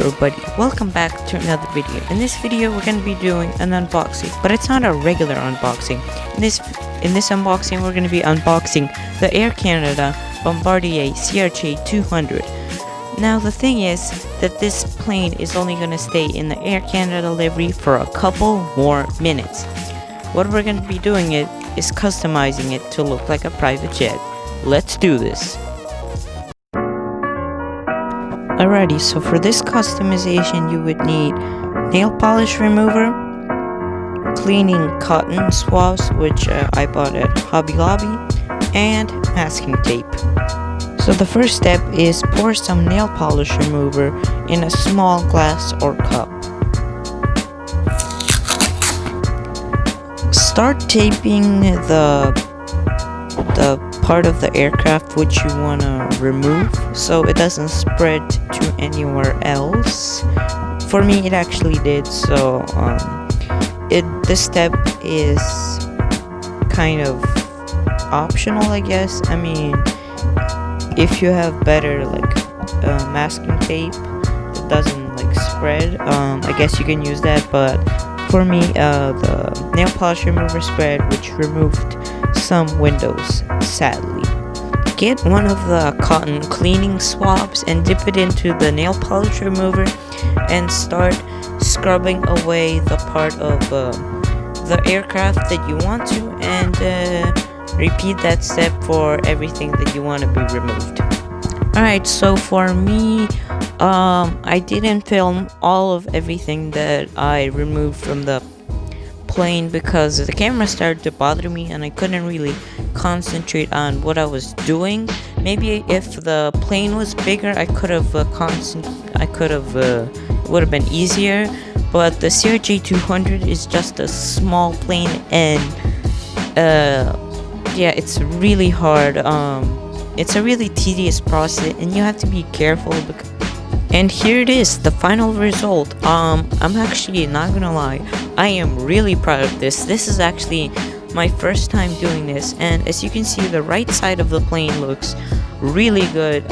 everybody, welcome back to another video. In this video we're going to be doing an unboxing, but it's not a regular unboxing. In this unboxing we're going to be unboxing the Air Canada Bombardier CRJ 200. Now the thing is that this plane is only going to stay in the Air Canada livery for a couple more minutes. What we're going to be doing is customizing it to look like a private jet. Let's do this. Alrighty, so for this customization you would need nail polish remover, cleaning cotton swabs, which I bought at Hobby Lobby, and masking tape. So the first step is pour some nail polish remover in a small glass or cup. Start taping the part of the aircraft which you want to remove so it doesn't spread to anywhere else. For me it actually did, so this step is kind of optional, I guess. I mean, if you have better masking tape that doesn't spread, I guess you can use that, but for me the nail polish remover spread, which removed some windows, sadly. Get one of the cotton cleaning swabs and dip it into the nail polish remover and start scrubbing away the part of the aircraft that you want to, and repeat that step for everything that you want to be removed. Alright, so for me, I didn't film all of everything that I removed from the plane because the camera started to bother me and I couldn't really concentrate on what I was doing. Maybe if the plane was bigger I could have it would have been easier, but the CRJ 200 is just a small plane, and yeah, it's really hard. It's a really tedious process and you have to be careful. And here it is, the final result. I'm actually not gonna lie, I am really proud of this. This is actually my first time doing this, and as you can see the right side of the plane looks really good,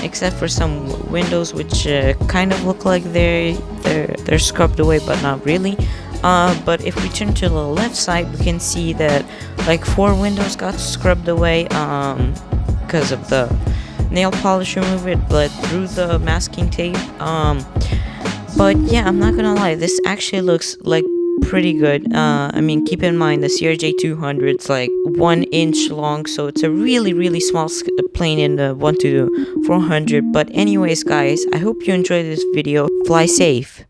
except for some windows which kind of look like they're scrubbed away, but not really. But if we turn to the left side we can see that 4 windows got scrubbed away because of the nail polish remover. It bled through the masking tape. But yeah, I'm not gonna lie, this actually looks pretty good. I mean, keep in mind the CRJ 200 is 1 inch long, so it's a really small plane in the 1 to 400. But anyways guys, I hope you enjoyed this video. Fly safe.